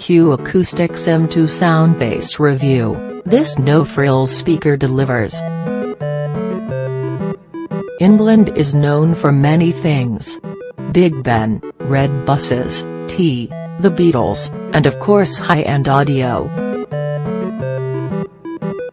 Q Acoustics M2 Soundbase review. This no-frills speaker delivers. England is known for many things. Big Ben, red buses, tea, the Beatles, and of course high-end audio.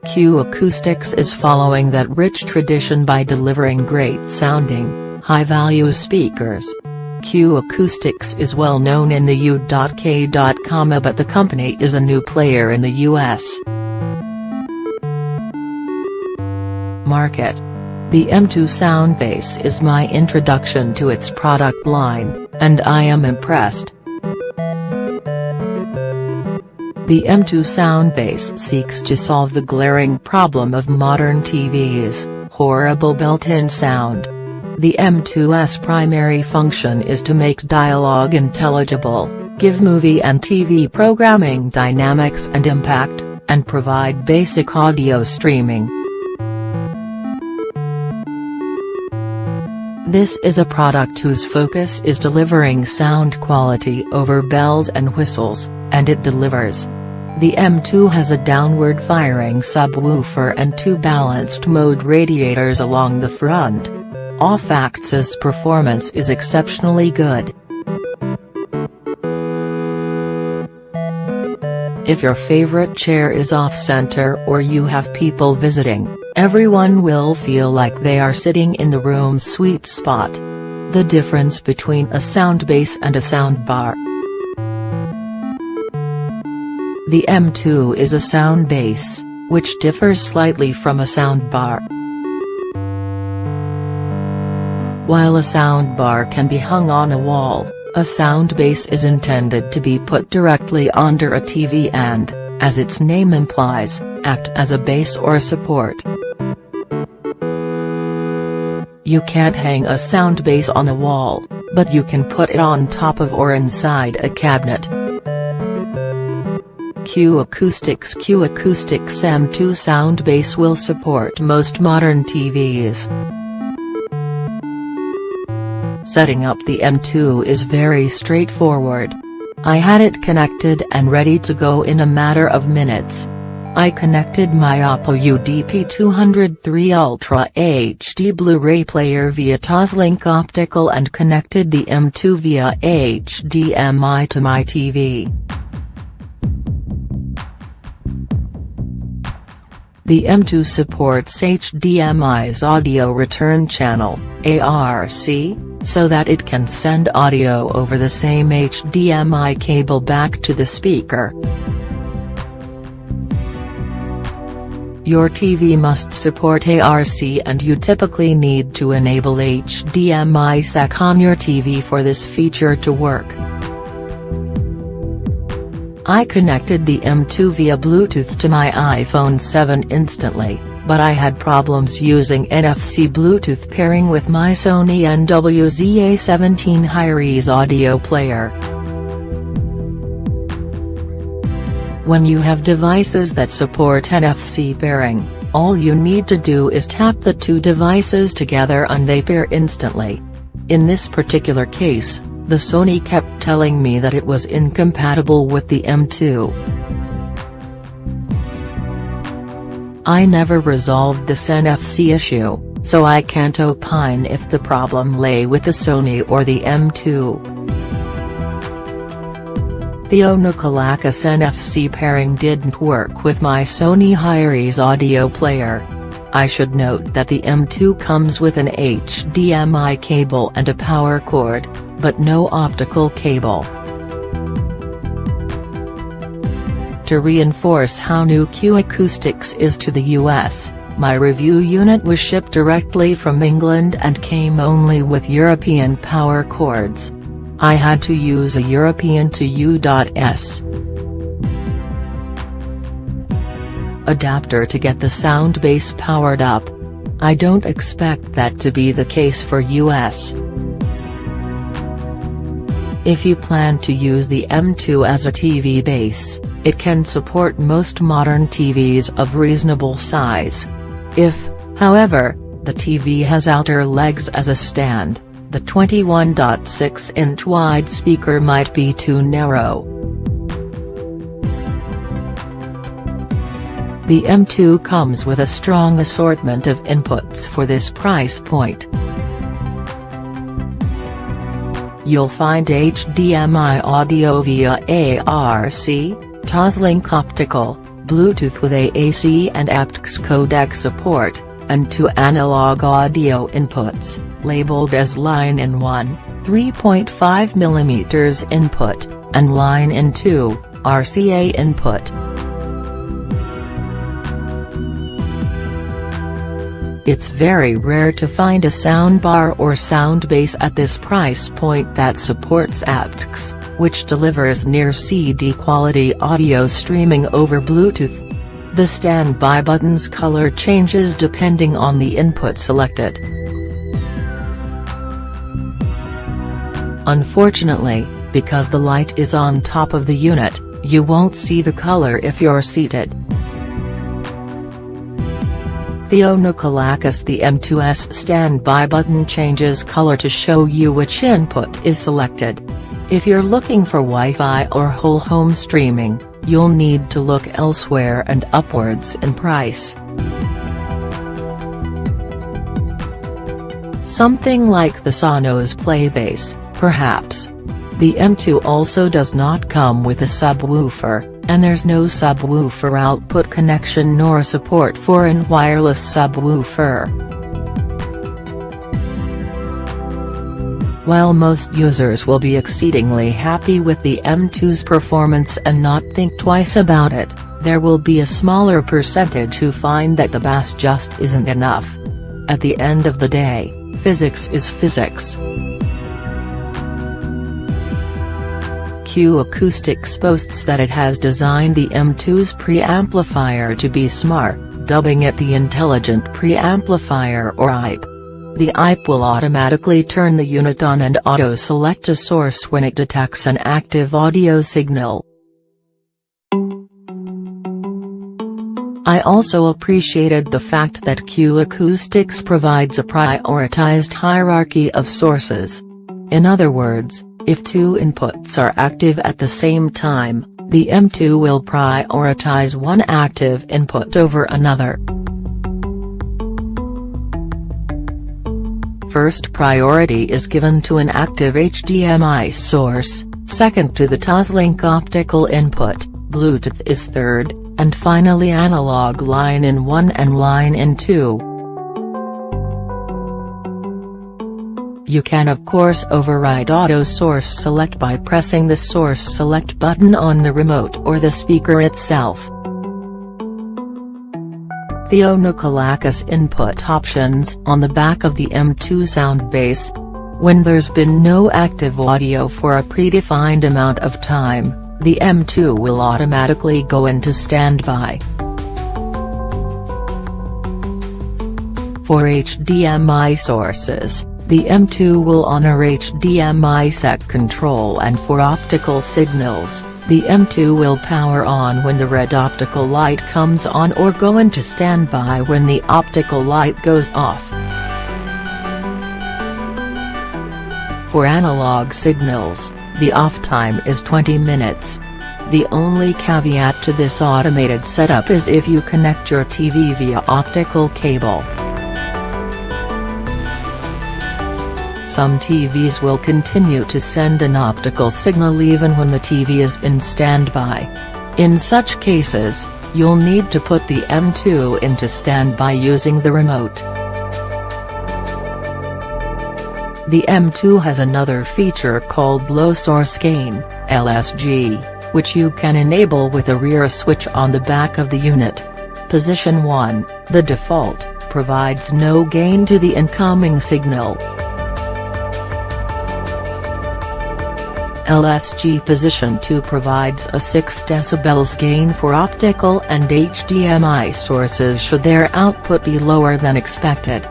Q Acoustics is following that rich tradition by delivering great-sounding, high-value speakers. Q Acoustics is well known in the UK, but the company is a new player in the US market. The M2 Soundbase is my introduction to its product line, and I am impressed. The M2 Soundbase seeks to solve the glaring problem of modern TVs, horrible built-in sound. The M2's primary function is to make dialogue intelligible, give movie and TV programming dynamics and impact, and provide basic audio streaming. This is a product whose focus is delivering sound quality over bells and whistles, and it delivers. The M2 has a downward-firing subwoofer and two balanced-mode radiators along the front. Off-axis performance is exceptionally good. If your favorite chair is off-center or you have people visiting, everyone will feel like they are sitting in the room's sweet spot. The difference between a soundbase and a soundbar. The M2 is a soundbase, which differs slightly from a soundbar. While a soundbar can be hung on a wall, a soundbase is intended to be put directly under a TV and, as its name implies, act as a base or support. You can't hang a soundbase on a wall, but you can put it on top of or inside a cabinet. Q Acoustics M2 Soundbase will support most modern TVs. Setting up the M2 is very straightforward. I had it connected and ready to go in a matter of minutes. I connected my Oppo UDP203 Ultra HD Blu-ray player via Toslink Optical and connected the M2 via HDMI to my TV. The M2 supports HDMI's audio return channel, ARC, so that it can send audio over the same HDMI cable back to the speaker. Your TV must support ARC and you typically need to enable HDMI SAC on your TV for this feature to work. I connected the M2 via Bluetooth to my iPhone 7 instantly, but I had problems using NFC Bluetooth pairing with my Sony NWZA17 Hi-Res audio player. When you have devices that support NFC pairing, all you need to do is tap the two devices together and they pair instantly. In this particular case, the Sony kept telling me that it was incompatible with the M2. I never resolved this NFC issue, so I can't opine if the problem lay with the Sony or the M2. The Onukalakis NFC pairing didn't work with my Sony Hi-Res audio player. I should note that the M2 comes with an HDMI cable and a power cord, but no optical cable. To reinforce how new Q Acoustics is to the US, my review unit was shipped directly from England and came only with European power cords. I had to use a European to U.S. adapter to get the soundbase powered up. I don't expect that to be the case for US. If you plan to use the M2 as a TV base, it can support most modern TVs of reasonable size. If, however, the TV has outer legs as a stand, the 21.6-inch wide speaker might be too narrow. The M2 comes with a strong assortment of inputs for this price point. You'll find HDMI audio via ARC, Toslink optical, Bluetooth with AAC and aptX codec support, and 2 analog audio inputs, labeled as line-in-1, 3.5mm input, and line-in-2, RCA input. It's very rare to find a soundbar or soundbase at this price point that supports aptX, which delivers near CD quality audio streaming over Bluetooth. The standby button's color changes depending on the input selected. Unfortunately, because the light is on top of the unit, you won't see the color if you're seated. The M2's standby button changes color to show you which input is selected. If you're looking for Wi-Fi or whole home streaming, you'll need to look elsewhere and upwards in price. Something like the Sonos Playbase, perhaps. The M2 also does not come with a subwoofer, and there's no subwoofer output connection nor support for a wireless subwoofer. While most users will be exceedingly happy with the M2's performance and not think twice about it, there will be a smaller percentage who find that the bass just isn't enough. At the end of the day, physics is physics. Q Acoustics boasts that it has designed the M2's pre-amplifier to be smart, dubbing it the Intelligent Pre-amplifier or IP. The IP will automatically turn the unit on and auto-select a source when it detects an active audio signal. I also appreciated the fact that Q Acoustics provides a prioritized hierarchy of sources. In other words, if 2 inputs are active at the same time, the M2 will prioritize one active input over another. First priority is given to an active HDMI source, second to the Toslink optical input, Bluetooth is third, and finally analog line-in-1 and line-in-2. You can of course override auto source select by pressing the source select button on the remote or the speaker itself. The Acoustics input options on the back of the M2 Soundbase. When there's been no active audio for a predefined amount of time, the M2 will automatically go into standby. For HDMI sources, the M2 will honor HDMI set control, and for optical signals, the M2 will power on when the red optical light comes on or go into standby when the optical light goes off. For analog signals, the off time is 20 minutes. The only caveat to this automated setup is if you connect your TV via optical cable. Some TVs will continue to send an optical signal even when the TV is in standby. In such cases, you'll need to put the M2 into standby using the remote. The M2 has another feature called low source gain, LSG, which you can enable with a rear switch on the back of the unit. Position 1, the default, provides no gain to the incoming signal. LSG Position 2 provides a 6 dB gain for optical and HDMI sources should their output be lower than expected.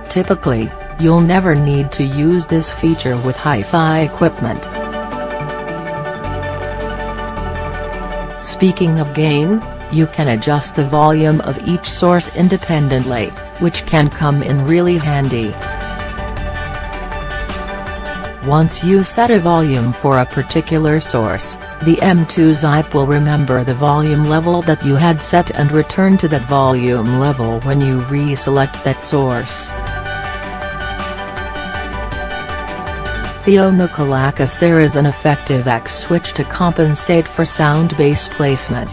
Typically, you'll never need to use this feature with hi-fi equipment. Speaking of gain, you can adjust the volume of each source independently, which can come in really handy. Once you set a volume for a particular source, The M2 ZIP will remember the volume level that you had set and return to that volume level when you reselect that source. Theonocolacus. There is an effective X switch to compensate for sound base placement.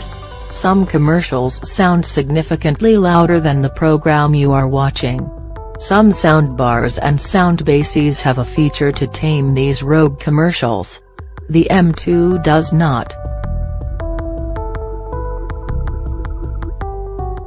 Some commercials sound significantly louder than the program you are watching. Some soundbars and sound bases have a feature to tame these rogue commercials. The M2 does not.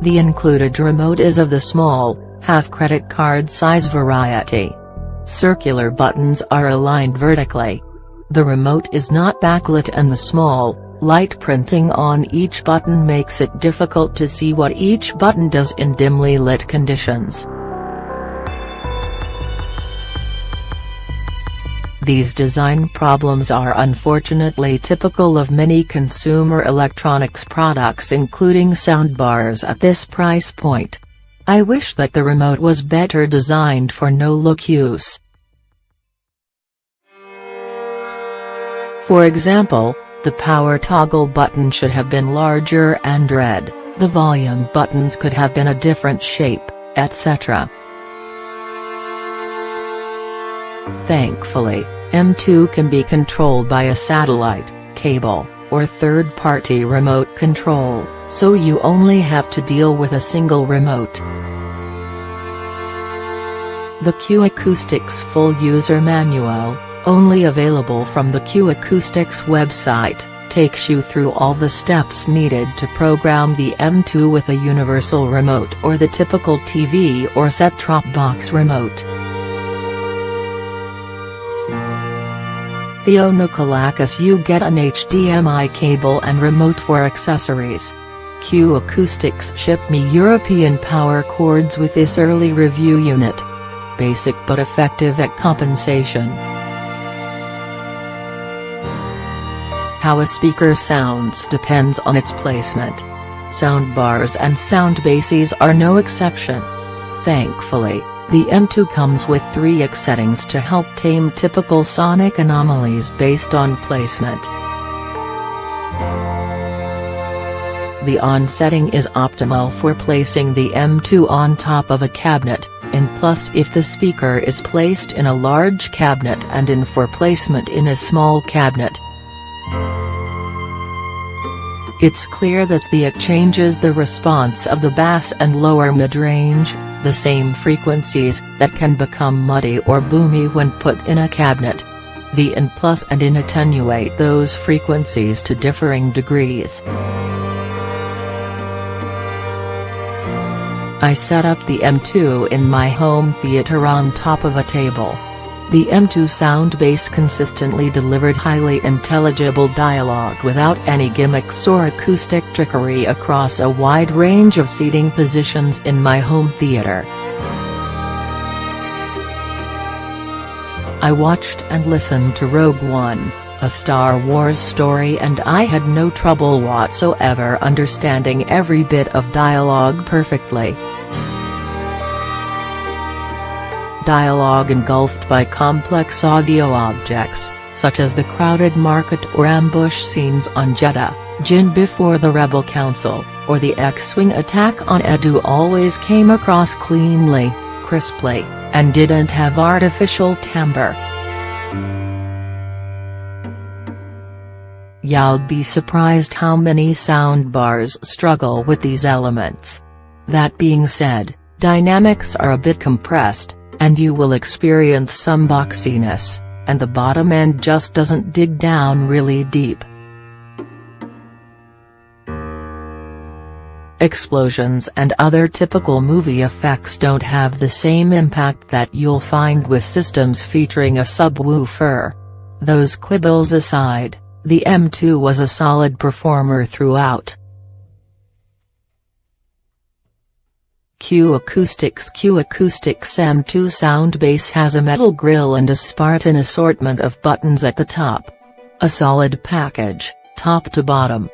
The included remote is of the small, half-credit card size variety. Circular buttons are aligned vertically. The remote is not backlit and the small, light printing on each button makes it difficult to see what each button does in dimly lit conditions. These design problems are unfortunately typical of many consumer electronics products, including soundbars at this price point. I wish that the remote was better designed for no-look use. For example, the power toggle button should have been larger and red, the volume buttons could have been a different shape, etc. Thankfully, M2 can be controlled by a satellite, cable, or third-party remote control, so you only have to deal with a single remote. The Q Acoustics full user manual, only available from the Q Acoustics website, takes you through all the steps needed to program the M2 with a universal remote or the typical TV or set-top box remote. Theonocolacus. You get an HDMI cable and remote for accessories. Q Acoustics shipped me European power cords with this early review unit. Basic but effective at compensation. How a speaker sounds depends on its placement. Soundbars and sound bases are no exception. Thankfully, the M2 comes with 3 X settings to help tame typical sonic anomalies based on placement. The on setting is optimal for placing the M2 on top of a cabinet, and plus if the speaker is placed in a large cabinet and in for placement in a small cabinet. It's clear that the X changes the response of the bass and lower mid-range, the same frequencies that can become muddy or boomy when put in a cabinet. The in plus and in attenuate those frequencies to differing degrees. I set up the M2 in my home theater on top of a table. The M2 Soundbase consistently delivered highly intelligible dialogue without any gimmicks or acoustic trickery across a wide range of seating positions in my home theater. I watched and listened to Rogue One, a Star Wars story, and I had no trouble whatsoever understanding every bit of dialogue perfectly. Dialogue engulfed by complex audio objects, such as the crowded market or ambush scenes on Jeddah, Jin before the Rebel Council, or the X-Wing attack on Edu, always came across cleanly, crisply, and didn't have artificial timbre. You'll be surprised how many soundbars struggle with these elements. That being said, dynamics are a bit compressed, and you will experience some boxiness, and the bottom end just doesn't dig down really deep. Explosions and other typical movie effects don't have the same impact that you'll find with systems featuring a subwoofer. Those quibbles aside, the M2 was a solid performer throughout. Q Acoustics M2 Soundbase has a metal grille and a Spartan assortment of buttons at the top. A solid package, top to bottom.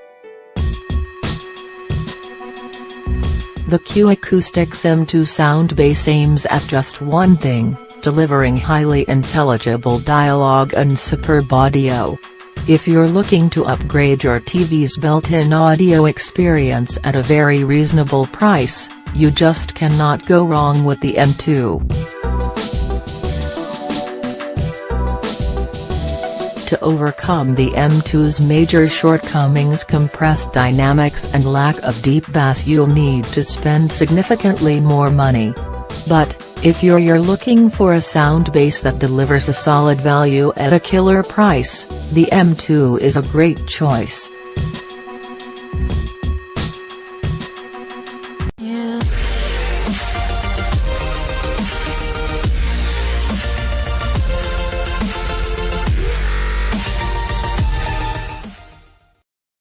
The Q Acoustics M2 Soundbase aims at just one thing, delivering highly intelligible dialogue and superb audio. If you're looking to upgrade your TV's built-in audio experience at a very reasonable price, you just cannot go wrong with the M2. To overcome the M2's major shortcomings, compressed dynamics and lack of deep bass, you'll need to spend significantly more money. But, if you're looking for a sound base that delivers a solid value at a killer price, the M2 is a great choice.